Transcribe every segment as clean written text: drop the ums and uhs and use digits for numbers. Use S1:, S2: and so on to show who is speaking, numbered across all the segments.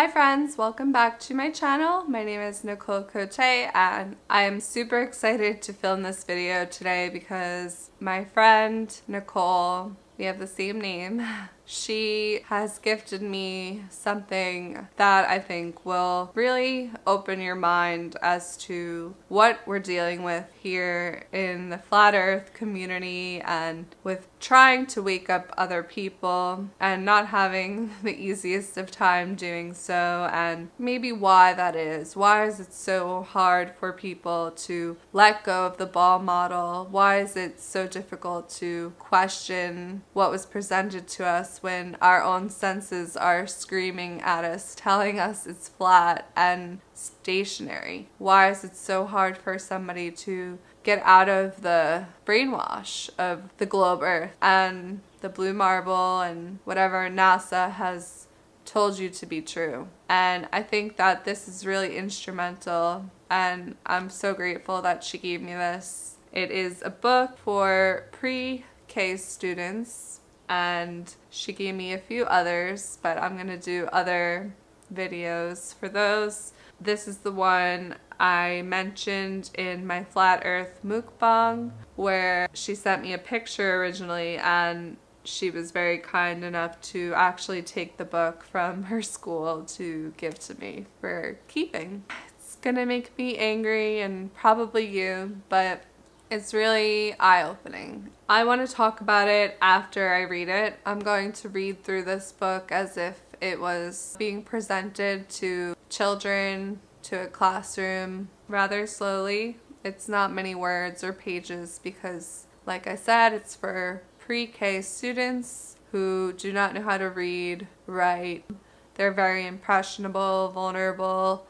S1: Hi friends, welcome back to my channel. My name is Nicole Cote and I am super excited to film this video today because my friend Nicole, we have the same name, she has gifted me something that I think will really open your mind as to what we're dealing with here in the flat earth community and with trying to wake up other people and not having the easiest of time doing so, and maybe why that is. Why is it so hard for people to let go of the ball model? Why is it so difficult to question what was presented to us when our own senses are screaming at us, telling us it's flat and stationary? Why is it so hard for somebody to get out of the brainwash of the globe earth and the blue marble and whatever NASA has told you to be true? And I think that this is really instrumental, and I'm so grateful that she gave me this. It is a book for pre-K students, and she gave me a few others, but I'm gonna do other videos for those. This is the one I mentioned in my Flat Earth mukbang, where she sent me a picture originally, and she was very kind enough to actually take the book from her school to give to me for keeping. It's gonna make me angry, and probably you, but it's really eye-opening. I want to talk about it after I read it. I'm going to read through this book as if it was being presented to children, to a classroom, rather slowly. It's not many words or pages because, like I said, it's for pre-K students who do not know how to read, write. They're very impressionable, vulnerable,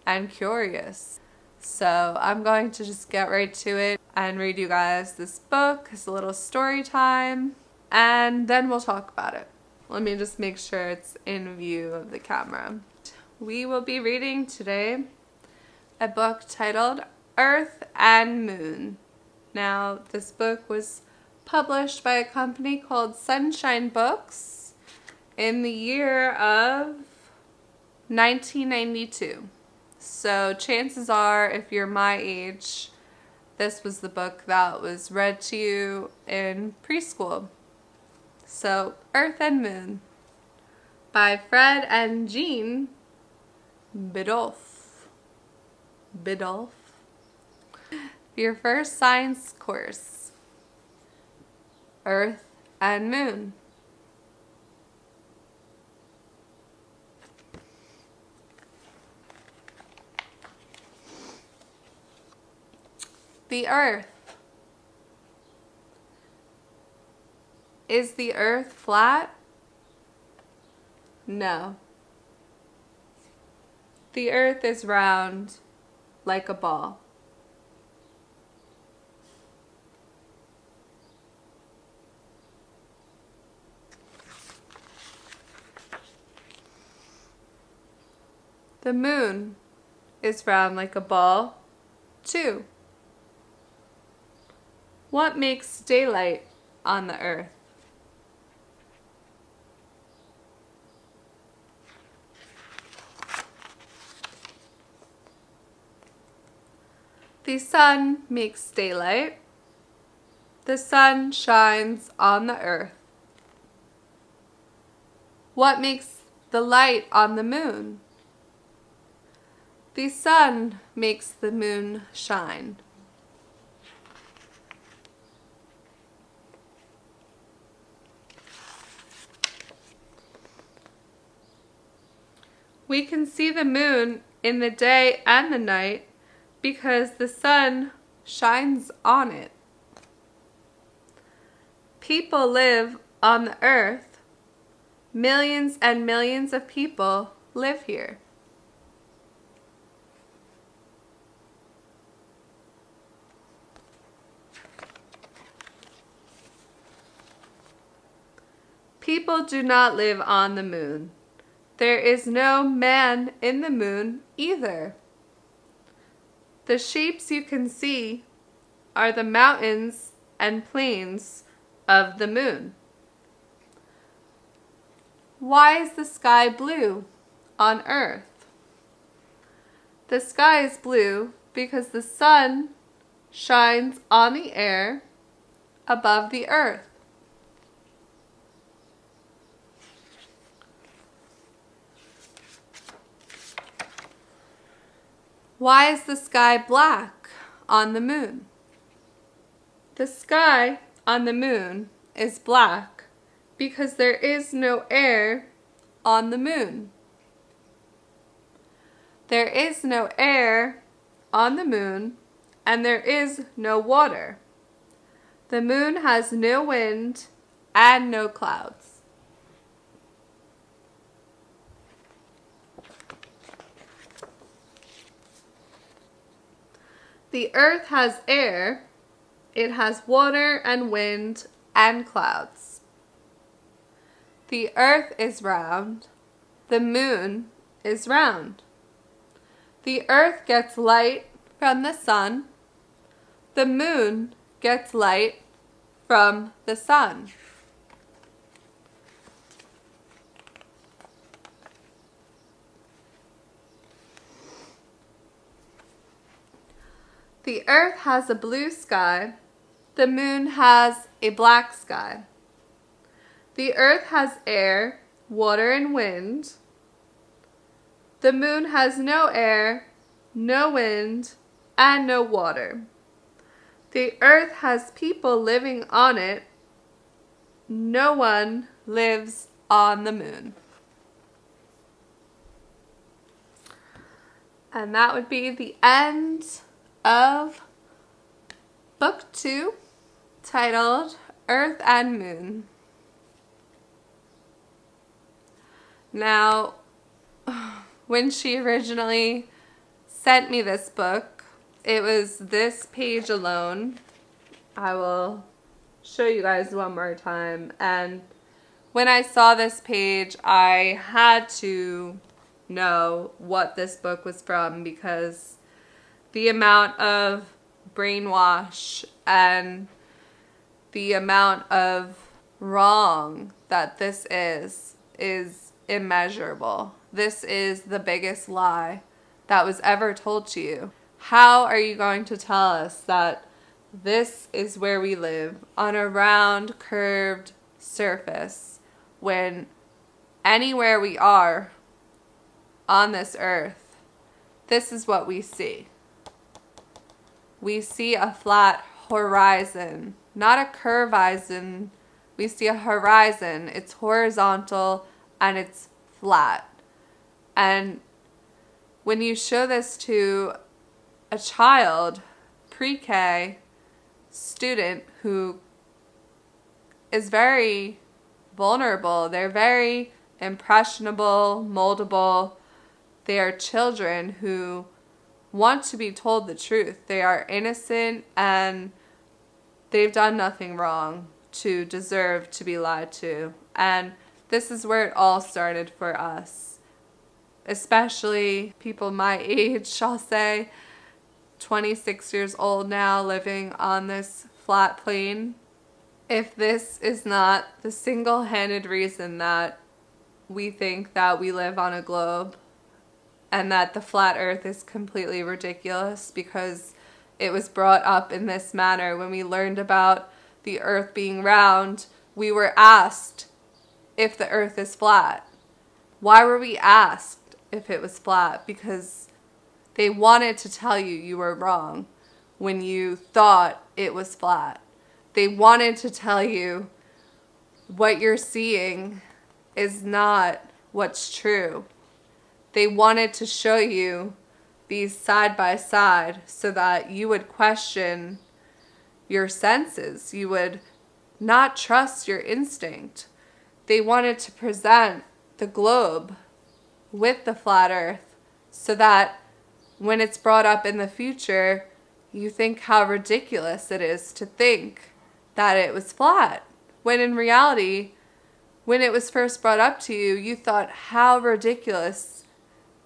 S1: and curious. So I'm going to just get right to it and read you guys this book. It's a little story time, and then we'll talk about it. Let me just make sure it's in view of the camera. We will be reading today a book titled Earth and Moon. Now, this book was published by a company called Sunshine Books in the year of 1992. So chances are, if you're my age, this was the book that was read to you in preschool. So, Earth and Moon by Fred and Jean Biddulph. Your first science course. Earth and Moon. The Earth. Is the Earth flat? No. The Earth is round like a ball. The moon is round like a ball, too. What makes daylight on the Earth? The sun makes daylight. The sun shines on the Earth. What makes the light on the moon? The sun makes the moon shine. We can see the moon in the day and the night because the sun shines on it. People live on the Earth. Millions and millions of people live here. People do not live on the moon. There is no man in the moon either. The shapes you can see are the mountains and plains of the moon. Why is the sky blue on Earth? The sky is blue because the sun shines on the air above the earth. Why is the sky black on the moon? The sky on the moon is black because there is no air on the moon. There is no air on the moon, and there is no water. The moon has no wind and no clouds. The earth has air. It has water and wind and clouds. The earth is round. The moon is round. The earth gets light from the sun. The moon gets light from the sun. The earth has a blue sky. The moon has a black sky. The earth has air, water, and wind. The moon has no air, no wind, and no water. The earth has people living on it. No one lives on the moon. And that would be the end of Book 2, titled Earth and Moon. Now, when she originally sent me this book, it was this page alone. I will show you guys one more time. And when I saw this page, I had to know what this book was from, because the amount of brainwash and the amount of wrong that this is immeasurable. This is the biggest lie that was ever told to you. How are you going to tell us that this is where we live, on a round, curved surface, when anywhere we are on this earth, this is what we see? We see a flat horizon, not a curve-izon. We see a horizon. It's horizontal and it's flat. And when you show this to a child, pre-K student who is very vulnerable, they're very impressionable, moldable, they are children who want to be told the truth. They are innocent and they've done nothing wrong to deserve to be lied to. And this is where it all started for us, especially people my age, I'll say, 26 years old now, living on this flat plane. If this is not the single-handed reason that we think that we live on a globe and that the flat earth is completely ridiculous because it was brought up in this manner. When we learned about the earth being round, we were asked if the earth is flat. Why were we asked if it was flat? Because they wanted to tell you you were wrong when you thought it was flat. They wanted to tell you what you're seeing is not what's true. They wanted to show you these side by side so that you would question your senses. You would not trust your instinct. They wanted to present the globe with the flat earth so that when it's brought up in the future, you think how ridiculous it is to think that it was flat. When in reality, when it was first brought up to you, you thought how ridiculous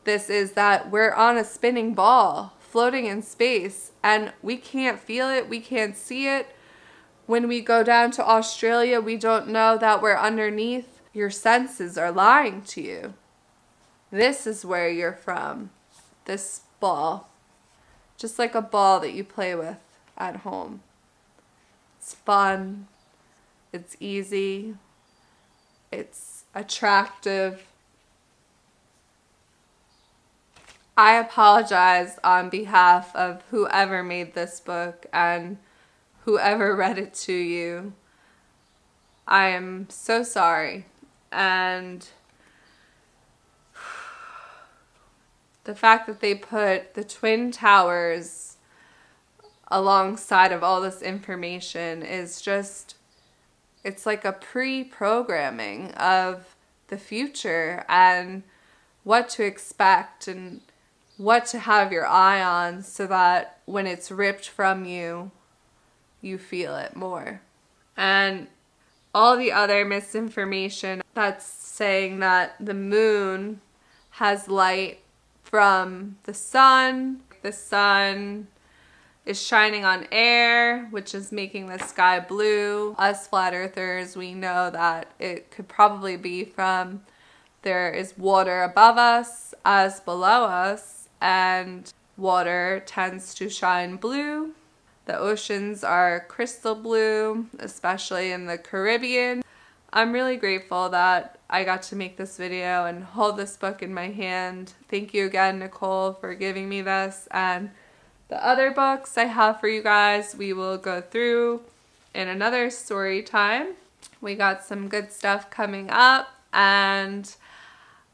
S1: this is, that we're on a spinning ball floating in space and we can't feel it, we can't see it. When we go down to Australia, we don't know that we're underneath. Your senses are lying to you. This is where you're from. This ball. Just like a ball that you play with at home. It's fun. It's easy. It's attractive. I apologize on behalf of whoever made this book and whoever read it to you. I am so sorry. And the fact that they put the Twin Towers alongside of all this information is just, it's like a pre-programming of the future and what to expect and what to have your eye on so that when it's ripped from you, you feel it more. And all the other misinformation that's saying that the moon has light from the sun is shining on air, which is making the sky blue. Us flat earthers, we know that it could probably be from there is water above us as below us, and water tends to shine blue. The oceans are crystal blue, especially in the Caribbean. I'm really grateful that I got to make this video and hold this book in my hand. Thank you again, Nicole, for giving me this. And the other books I have for you guys, we will go through in another story time. We got some good stuff coming up, and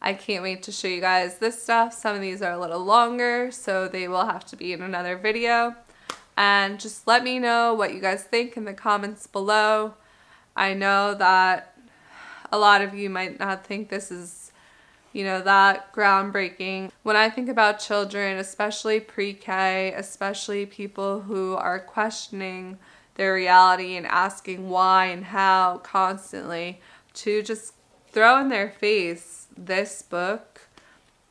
S1: I can't wait to show you guys this stuff. Some of these are a little longer, so they will have to be in another video. And just let me know what you guys think in the comments below. I know that a lot of you might not think this is, you know, that groundbreaking. When I think about children, especially pre-K, especially people who are questioning their reality and asking why and how constantly, to just throw in their face this book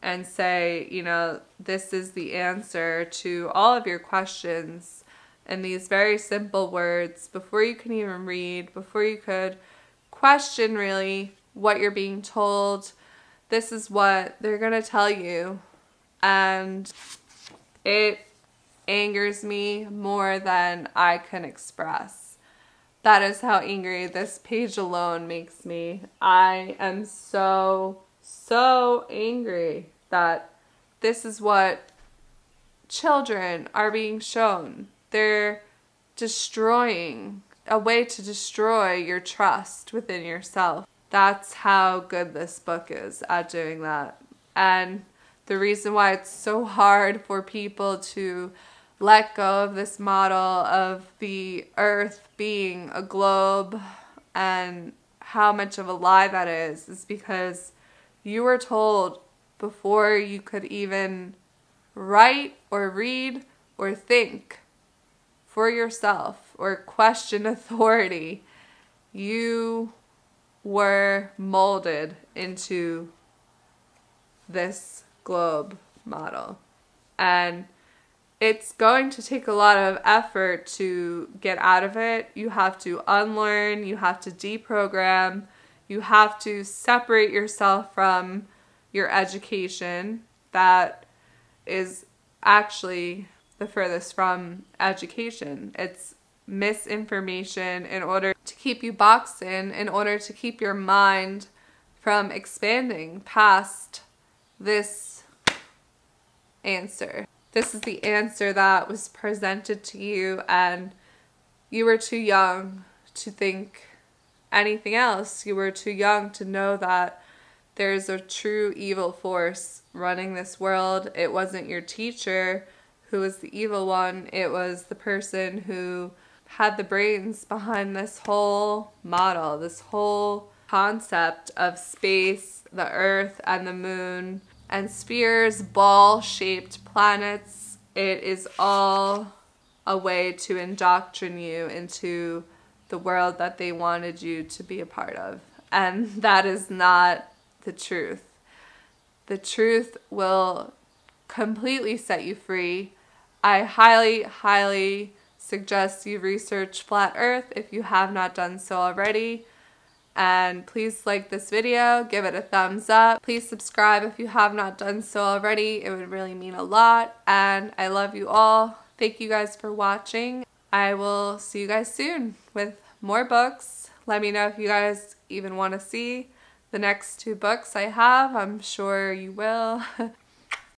S1: and say, you know, this is the answer to all of your questions in these very simple words before you can even read, before you could question really what you're being told. This is what they're going to tell you, and it angers me more than I can express. That is how angry this page alone makes me. I am so angry that this is what children are being shown. They're destroying, a way to destroy your trust within yourself. That's how good this book is at doing that. And the reason why it's so hard for people to let go of this model of the earth being a globe and how much of a lie that is because you were told before you could even write or read or think for yourself or question authority, you were molded into this globe model. And it's going to take a lot of effort to get out of it. You have to unlearn, you have to deprogram, you have to separate yourself from your education that is actually the furthest from education. It's misinformation in order to keep you boxed in order to keep your mind from expanding past this answer. This is the answer that was presented to you, and you were too young to think anything else. You were too young to know that there's a true evil force running this world. It wasn't your teacher who was the evil one. It was the person who had the brains behind this whole model, this whole concept of space, the earth and the moon, and spheres, ball-shaped planets. It is all a way to indoctrinate you into the world that they wanted you to be a part of. And that is not the truth. The truth will completely set you free. I highly, highly suggest you research Flat Earth if you have not done so already. And please like this video, give it a thumbs up. Please subscribe if you have not done so already. It would really mean a lot. And I love you all. Thank you guys for watching. I will see you guys soon with more books. Let me know if you guys even want to see the next 2 books I have. I'm sure you will.